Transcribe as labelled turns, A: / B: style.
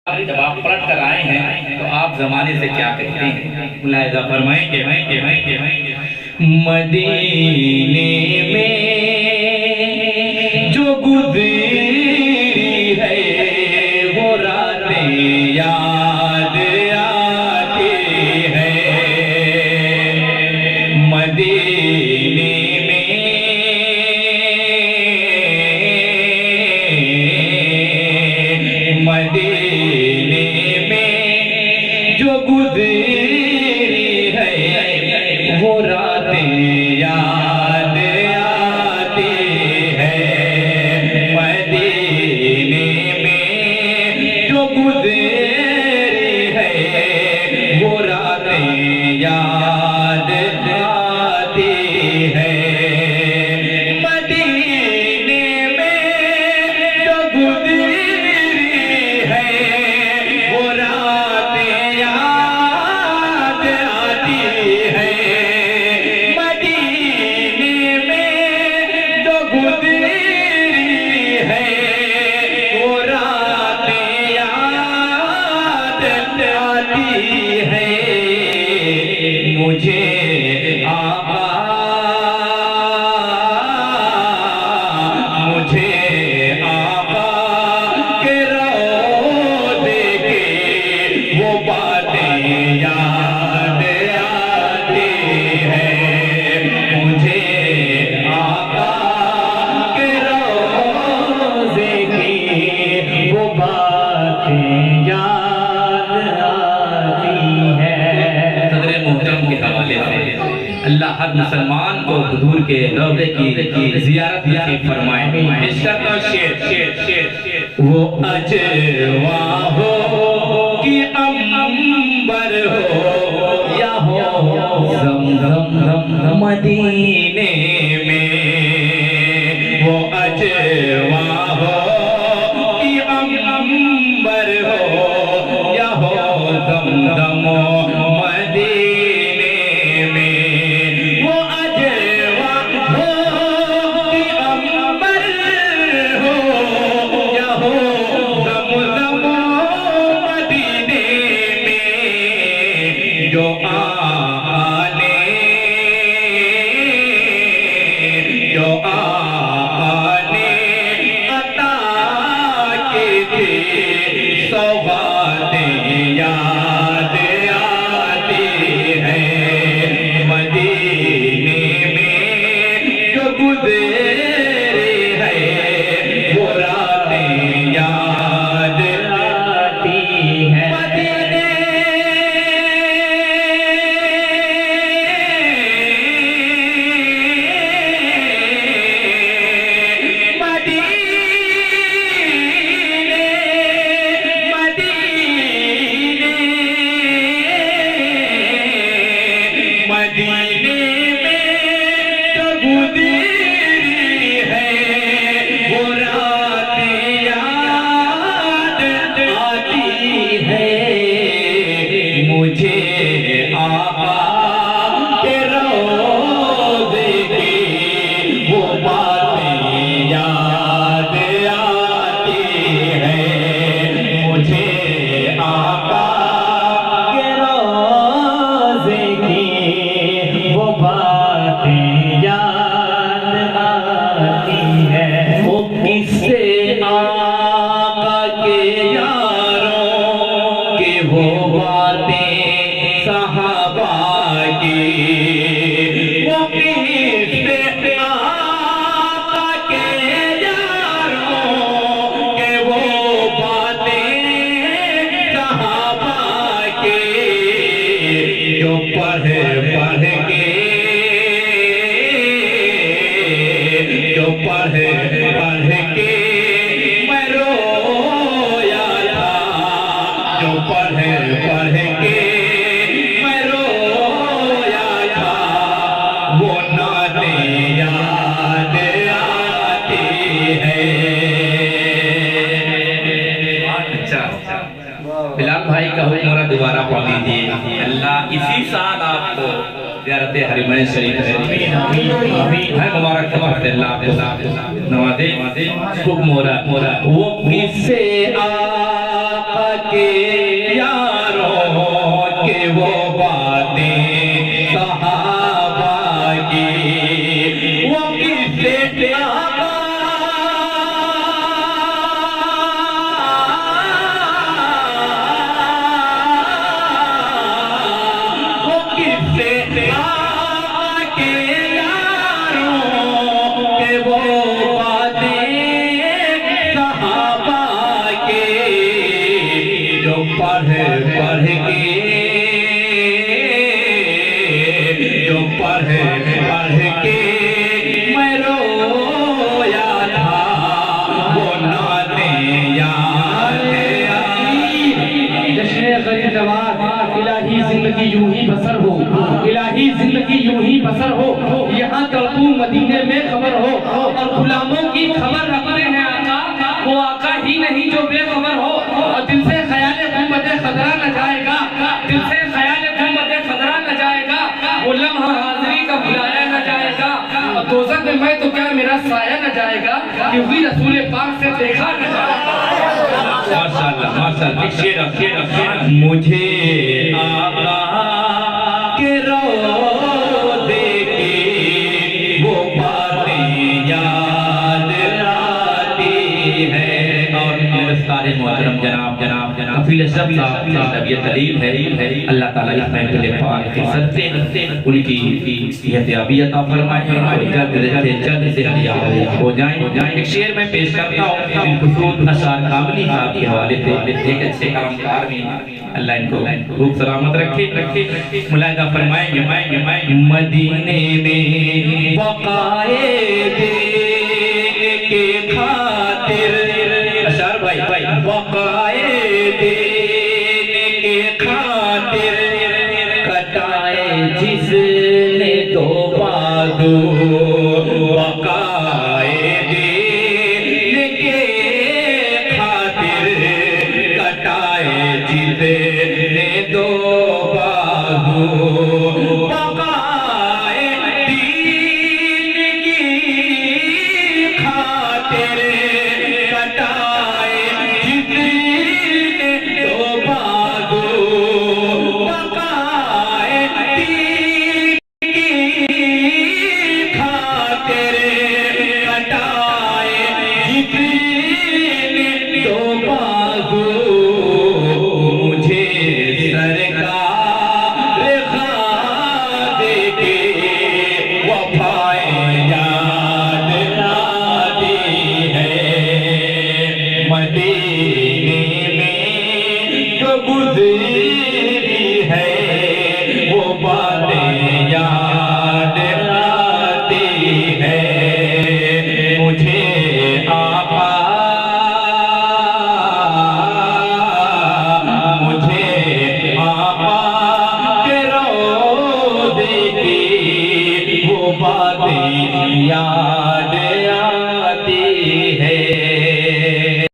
A: जब आप पलट कर आए हैं तो आप जमाने से क्या कहते हैं? मुलाहिजा फरमाएं कि मदीने में जो गुज़री है वो रातें याद आती है। मदीने मदीने में जो गुज़री है वो रातें याद आती है। मदीने में जो गुज़री है वो रातें याद आती है। मदीने में जो गुज़री है वो रातें याद आती है। मदीने में जो गुज़री है वो रातें याद आती है। मुझे अल्लाह हर मुसलमान को हुजूर के रौज़े की ज़ियारत नसीब फरमाए। पेश करता हूं शेर वो अजवा हो कि अंबर हो या हो ज़मज़म मदीने में। वो अजवा हो कि अंबर हो या हो ज़मज़म बिलाल भाई का हुक्म दोबारा पढ़ दीजिए। अल्लाह इसी साल आपको ज़ियारत हरमैन शरीफ है मुबारक करते अल्लाह नवाज़े हुक्म हो रहा वो किससे के यारों के वो बातें सहाबा की, वो किस्से आका वो किस्से आके यारों के वो बातें सहाबा के, जो पढ़ पढ़ के जो पढ़ पढ़ के मैं रोया था, वो नाते याद आई।
B: जश्न गरीब नवाज, इलाही जिंदगी यूं ही बसर हो, इलाही जिंदगी यूं ही बसर हो, यहाँ तड़पू मदीने में खबर हो, और गुलामों की खबर रखते हैं आका, वो आका ही नहीं जो बेखबर हो, और दिल से ख्याल गुंबद खदरा न जाएगा, दिल से ख्याल गुंबद खदरा न जाएगा, वो लम्हा हाज़िरी का बुलाया न जाएगा, और दोज़ख में मैं तो क्या मेरा साया न जाएगा, क्योंकि रसूल पाक से देखा न जाएगा।
A: माशाअल्लाह माशाअल्लाह। एक शेर मुझे आका के रोज़े की वो बातें याद आती है। और मेरे सारे मोहतरम जनाब कफील सब तबीयत दलील है, अल्लाह ताला इस महफिल पाक के सदक़े उनकी इहतियाबी अता फरमाए और जल्द से जल्द हो जाए। एक शेर में पेश करता हूँ खुशूद अशार कामली साहब के हवाले से, एक अच्छे कलाकार में अल्लाह इनको खूब सलामत रखे। मुलाहिदा फरमाएंगे मदीने में बकाए देने के खातिर, अशार भाई बकाए देने के खातिर कटाए जिसने दो बाजू, बकाए देने के खातिर कटाए जिसने दो बाजू, बकाए दीन की खातिर कटाए जिसने दो बाजू, बकाए दीन की खातिर कटाए जिसने दो बाजू, मुझे सरकार खादे के वफाएं याद आती है। मदीने में जो गुज़री है वो बातें याद आती है। मुझे आका के रोज़े की वो बातें याद